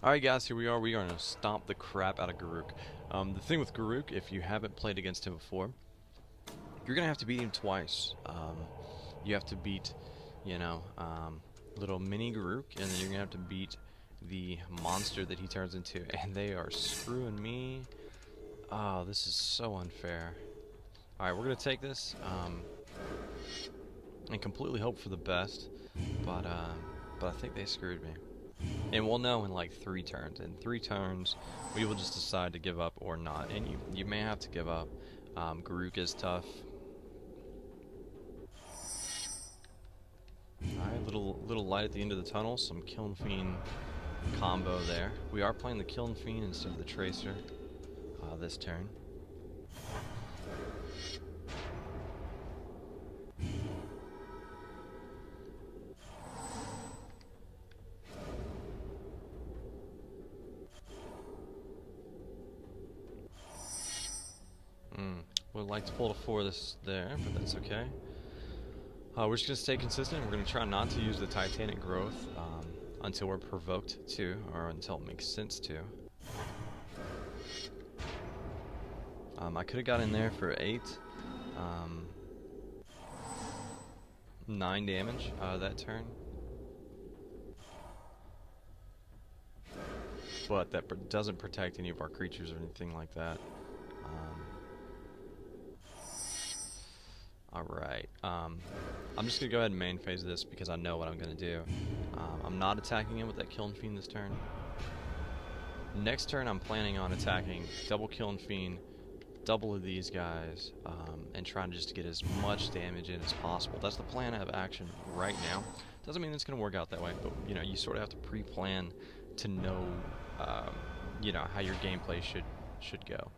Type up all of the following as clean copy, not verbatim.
Alright guys, here we are. We are going to stomp the crap out of Garruk. The thing with Garruk, if you haven't played against him before, you're going to have to beat him twice. You have to beat, little mini Garruk, and then you're going to have to beat the monster that he turns into. And they are screwing me. Oh, this is so unfair. Alright, we're going to take this and completely hope for the best, but I think they screwed me. And we'll know in like 3 turns. In 3 turns, we will just decide to give up or not. And you may have to give up. Garruk is tough. Alright, little light at the end of the tunnel. Some Kiln Fiend combo there. We are playing the Kiln Fiend instead of the Tracer this turn. Would like to pull a 4 this there, but that's okay. We're just going to stay consistent. We're going to try not to use the Titanic Growth until we're provoked to, or until it makes sense to. I could have got in there for 8. 9 damage that turn. But that doesn't protect any of our creatures or anything like that. Alright, I'm just going to go ahead and main phase this because I know what I'm going to do. I'm not attacking him with that Kiln Fiend this turn. Next turn I'm planning on attacking double Kiln Fiend, double of these guys, and trying to just get as much damage in as possible. That's the plan of action right now. Doesn't mean it's going to work out that way, but you sort of have to pre-plan to know, how your gameplay should go.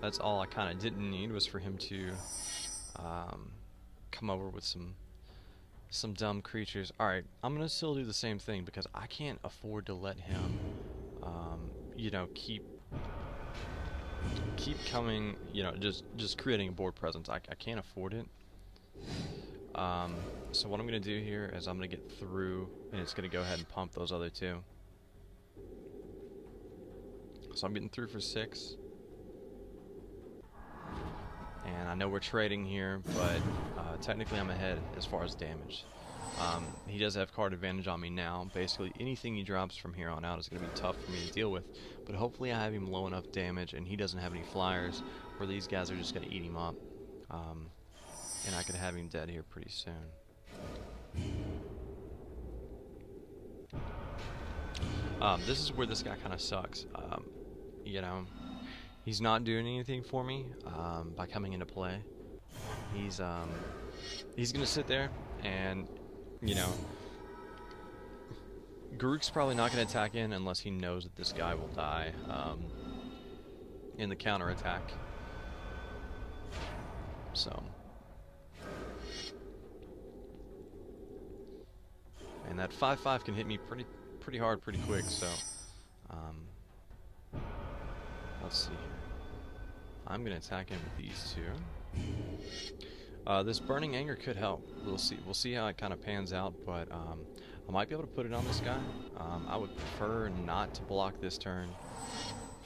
That's all I kind of didn't need, was for him to come over with some dumb creatures. Alright, I'm going to still do the same thing because I can't afford to let him, keep coming, just creating a board presence. I can't afford it. So what I'm going to do here is I'm going to get through, and it's going to go ahead and pump those other 2. So I'm getting through for 6. And I know we're trading here, but technically I'm ahead as far as damage. He does have card advantage on me now. Basically anything he drops from here on out is going to be tough for me to deal with. But hopefully I have him low enough damage and he doesn't have any flyers where these guys are just going to eat him up. And I could have him dead here pretty soon. This is where this guy kind of sucks. He's not doing anything for me by coming into play. He's gonna sit there and, Garruk's probably not gonna attack in unless he knows that this guy will die in the counter attack. So, and that 5/5 can hit me pretty hard, pretty quick. So, let's see here. I'm gonna attack him with these 2. This Burning Anger could help. We'll see how it kind of pans out, but I might be able to put it on this guy. I would prefer not to block this turn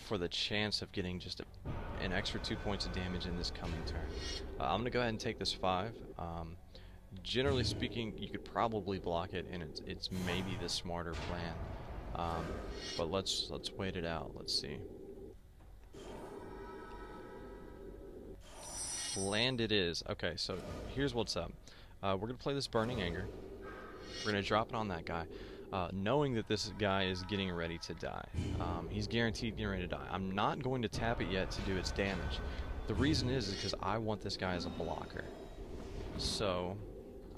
for the chance of getting just an extra 2 points of damage in this coming turn. I'm gonna go ahead and take this 5. Generally speaking, you could probably block it, and it's maybe the smarter plan. But let's wait it out. Let's see. Land it is. Okay, so here's what's up. We're going to play this Burning Anger. We're going to drop it on that guy, knowing that this guy is getting ready to die. He's guaranteed getting ready to die. I'm not going to tap it yet to do its damage. The reason is because I want this guy as a blocker. So,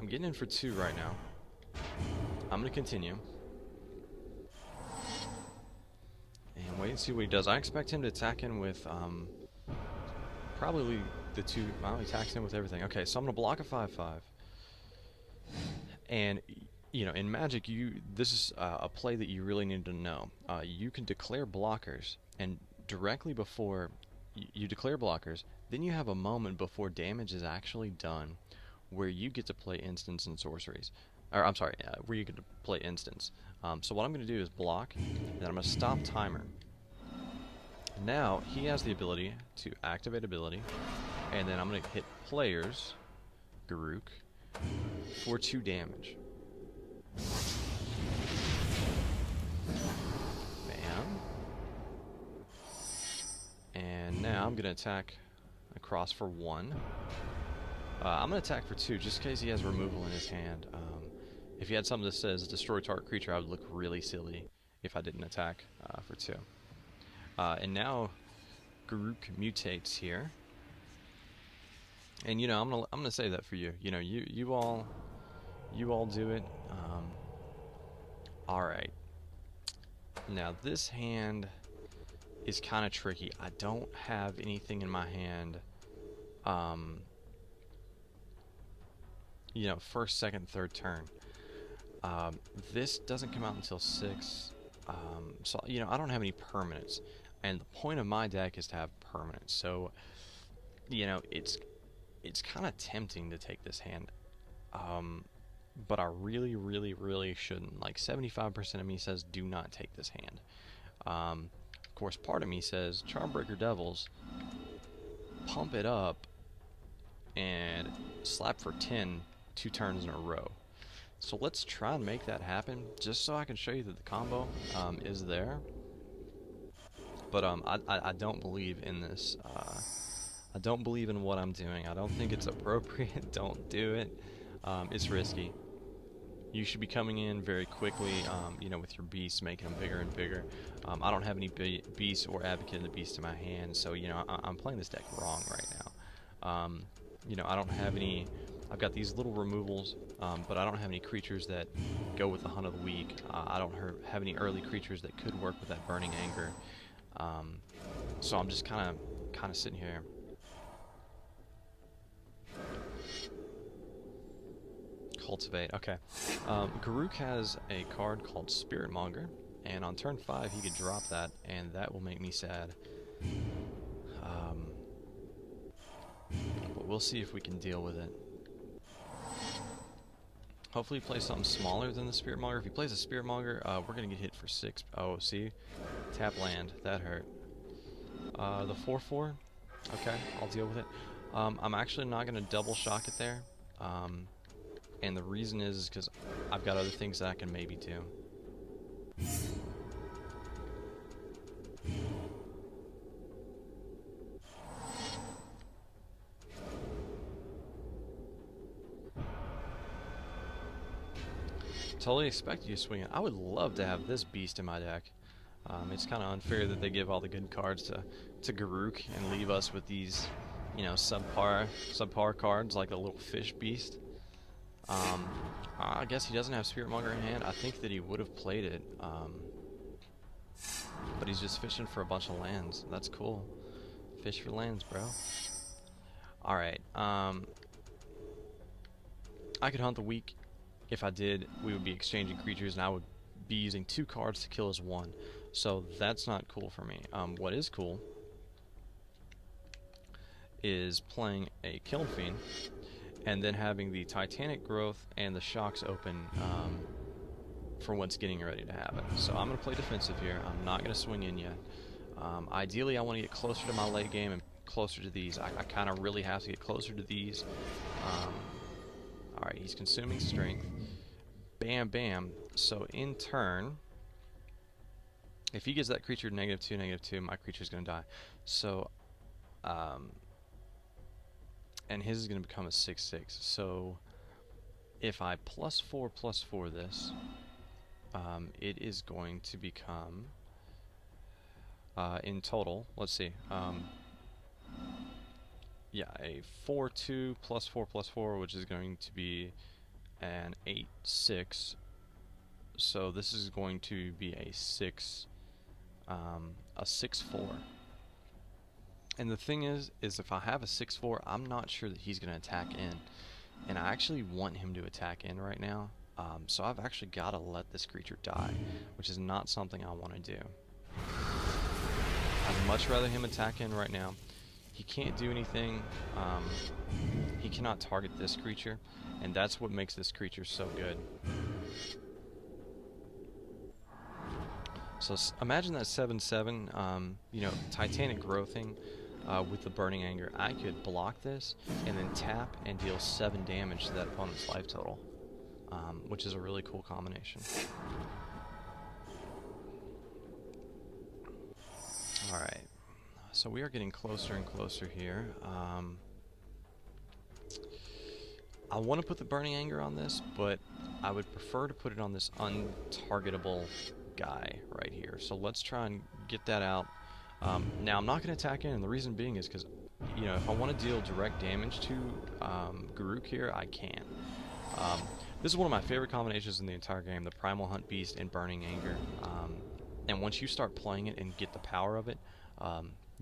I'm getting in for 2 right now. I'm going to continue. And wait and see what he does. I expect him to attack in with, probably the 2. Well, he attacks him with everything. Okay, so I'm gonna block a 5/5. And in Magic, this is a play that you really need to know. You can declare blockers, and directly before you declare blockers, then you have a moment before damage is actually done, where you get to play instants and sorceries. or I'm sorry, where you could play instants. So what I'm going to do is block, and then I'm going to stop timer. Now he has the ability to activate ability, and then I'm going to hit players, Garruk, for 2 damage. Bam. And now I'm going to attack across for 1. I'm going to attack for 2 just in case he has removal in his hand. If he had something that says destroy target creature, I would look really silly if I didn't attack for 2. And now Garruk mutates here. And you know, I'm gonna say that for you. You know, you all do it. All right. Now this hand is kind of tricky. I don't have anything in my hand. You know, first, second, third turn. This doesn't come out until 6. So you know, I don't have any permanents, and the point of my deck is to have permanents. So you know, it's kind of tempting to take this hand, but I really shouldn't. Like 75% of me says do not take this hand. Of course, part of me says Charmbreaker Devils, pump it up, and slap for 10 2 turns in a row. So let's try and make that happen, just so I can show you that the combo is there. But I don't believe in this. I don't believe in what I'm doing. I don't think it's appropriate. Don't do it. It's risky. You should be coming in very quickly, you know, with your beasts, making them bigger and bigger. I don't have any beasts or Advocate of the Beast in my hand, so you know I'm playing this deck wrong right now. You know, I don't have any. I've got these little removals, but I don't have any creatures that go with the Hunt of the Weak. I don't have any early creatures that could work with that Burning Anger. So I'm just kind of sitting here. Cultivate. Okay. Garruk has a card called Spiritmonger, and on turn 5 he could drop that, and that will make me sad. But we'll see if we can deal with it. Hopefully he plays something smaller than the Spiritmonger. If he plays a Spiritmonger, we're going to get hit for 6. Oh, see? Tap land. That hurt. The 4/4? Okay, I'll deal with it. I'm actually not going to double shock it there. And the reason is because I've got other things that I can maybe do. Totally expected you to swing it. I would love to have this beast in my deck. It's kind of unfair that they give all the good cards to Garruk and leave us with these, you know, subpar cards like the little fish beast. I guess he doesn't have Spiritmonger in hand. I think that he would have played it, but he's just fishing for a bunch of lands. That's cool. Fish for lands, bro. Alright, I could Hunt the Weak. If I did, we would be exchanging creatures, and I would be using 2 cards to kill his 1. So that's not cool for me. What is cool is playing a Kiln Fiend, and then having the Titanic Growth and the Shocks open for what's getting ready to happen. So I'm going to play defensive here. I'm not going to swing in yet. Ideally, I want to get closer to my late game and closer to these. I kind of really have to get closer to these. Alright, he's consuming strength. Bam, bam. So in turn, if he gives that creature -2, -2, my creature's going to die. So, and his is going to become a 6/6. So if I +4/+4 this, it is going to become, in total, let's see, yeah, a 4/2 +4/+4, which is going to be an 8/6. So this is going to be a 6/4. And the thing is if I have a 6/4, I'm not sure that he's going to attack in, and I actually want him to attack in right now. So I've actually got to let this creature die, which is not something I want to do. I'd much rather him attack in right now. He can't do anything. He cannot target this creature, and that's what makes this creature so good. So imagine that 7/7, you know, Titanic Growthing with the Burning Anger. I could block this and then tap and deal 7 damage to that opponent's life total, which is a really cool combination. Alright, so we are getting closer and closer here. I want to put the Burning Anger on this, but I would prefer to put it on this untargetable guy right here. So let's try and get that out. Now I'm not going to attack in, and the reason being is because, you know, if I want to deal direct damage to Garruk here, I can. This is one of my favorite combinations in the entire game, the Primal Hunt Beast and Burning Anger. And once you start playing it and get the power of it,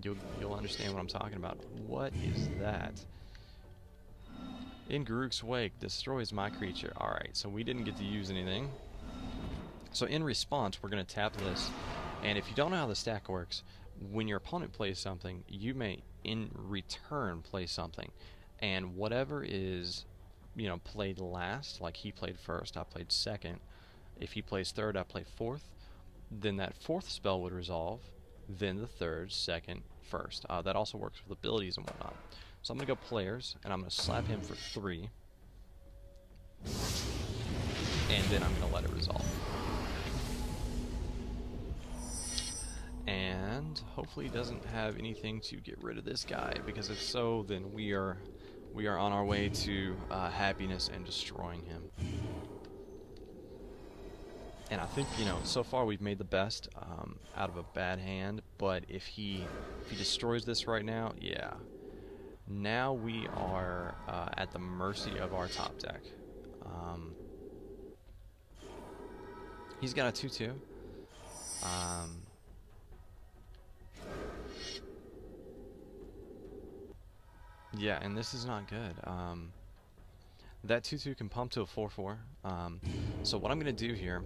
you'll understand what I'm talking about. What is that? In Garruk's Wake, destroys my creature. Alright, so we didn't get to use anything. So in response, we're going to tap this, and if you don't know how the stack works, when your opponent plays something, you may in return play something, and whatever is, you know, played last, like he played first, I played second. If he plays third, I play fourth. Then that fourth spell would resolve, then the third, second, first. That also works with abilities and whatnot. So I'm going to go players, and I'm going to slap him for 3, and then I'm going to let it resolve. And hopefully he doesn't have anything to get rid of this guy, because if so, then we are on our way to happiness and destroying him. And I think, you know, so far we've made the best out of a bad hand, but if he destroys this right now, yeah. Now we are at the mercy of our top deck. He's got a 2/2. Yeah, and this is not good. That 2/2 can pump to a 4/4. So what I'm going to do here,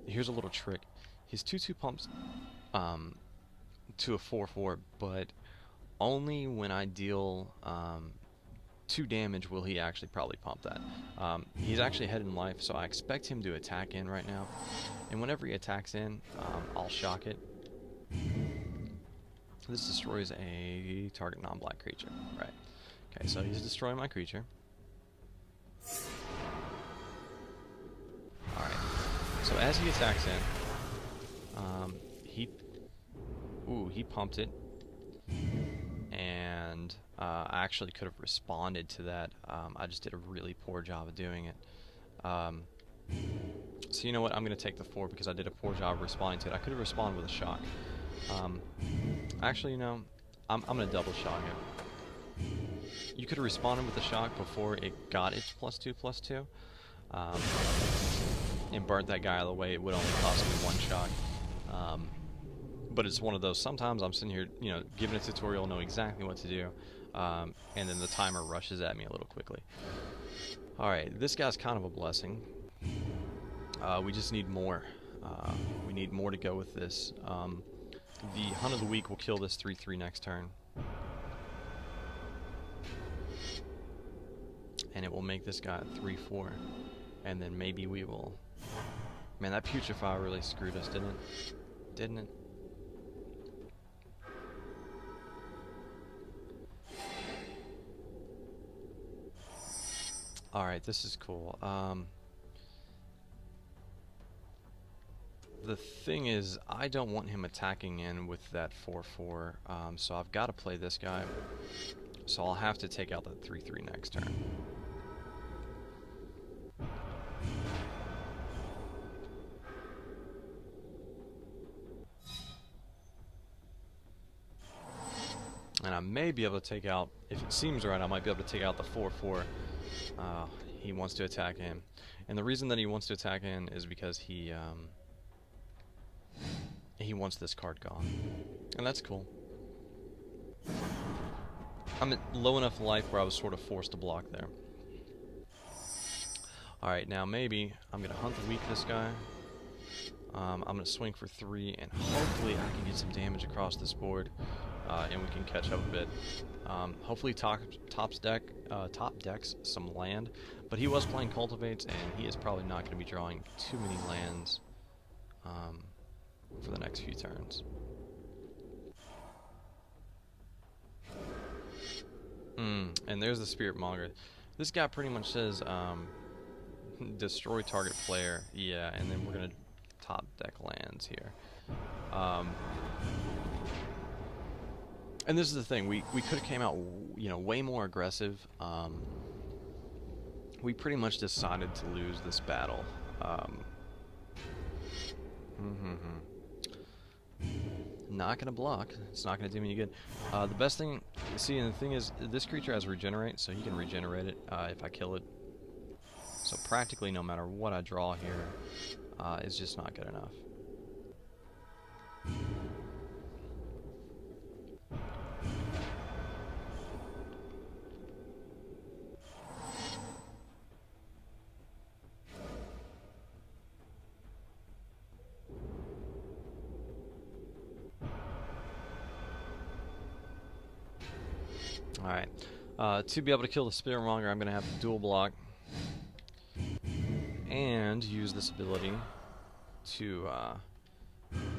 here's a little trick. His 2/2 pumps to a 4/4, but only when I deal 2 damage will he actually probably pump that. He's actually ahead in life, so I expect him to attack in right now. And whenever he attacks in, I'll shock it. This destroys a target non-black creature. Right. Okay, so he's destroying my creature. Alright. So as he attacks in, he pumped it. And I actually could have responded to that. I just did a really poor job of doing it. So you know what? I'm going to take the 4 because I did a poor job of responding to it. I could have responded with a shock. Actually, you know, I'm going to double shock it. You could have responded with a shock before it got its +2/+2. And burnt that guy out of the way. It would only cost me 1 shock. But it's one of those, sometimes I'm sitting here, you know, giving a tutorial, know exactly what to do, and then the timer rushes at me a little quickly. Alright, this guy's kind of a blessing. We just need more. We need more to go with this. The Hunt of the Week will kill this 3/3 next turn. And it will make this guy a 3/4. And then maybe we will... Man, that Putrefy really screwed us, didn't it? Didn't it? Alright, this is cool. The thing is, I don't want him attacking in with that 4/4, so I've got to play this guy. So I'll have to take out that 3/3 next turn. And I may be able to take out, if it seems right, I might be able to take out the 4/4. He wants to attack in. And the reason that he wants to attack in is because he wants this card gone. And that's cool. I'm at low enough life where I was sort of forced to block there. Alright, now maybe I'm going to Hunt the Weak this guy. I'm going to swing for 3, and hopefully I can get some damage across this board. and we can catch up a bit. Hopefully top decks some land, but he was playing cultivates, and he is probably not going to be drawing too many lands for the next few turns. And there's the Spirit Monger. This guy pretty much says destroy target player. Yeah, and then we're gonna top deck lands here. And this is the thing, we could have came out, you know, way more aggressive. We pretty much decided to lose this battle. Not gonna block. It's not gonna do me any good. The best thing, see, and the thing is, this creature has regenerate, so he can regenerate it if I kill it. So practically, no matter what I draw here, it's just not good enough. Alright, to be able to kill the Spirit Monger, I'm going to have to dual block and use this ability to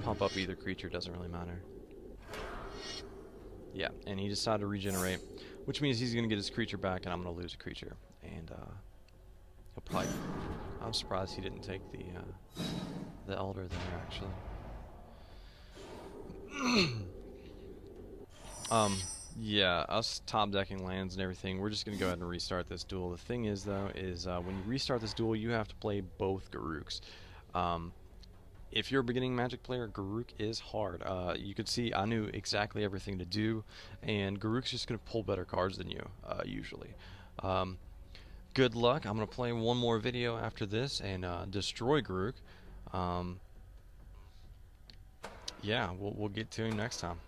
pump up either creature, doesn't really matter. Yeah, and he decided to regenerate, which means he's going to get his creature back and I'm going to lose a creature. And he'll probably... I'm surprised he didn't take the Elder there, actually. Yeah, us top decking lands and everything, we're just going to go ahead and restart this duel. The thing is, though, is when you restart this duel, you have to play both Garruks. If you're a beginning Magic player, Garruk is hard. You could see I knew exactly everything to do, and Garruk's just going to pull better cards than you, usually. Good luck. I'm going to play one more video after this and destroy Garruk. Yeah, we'll get to him next time.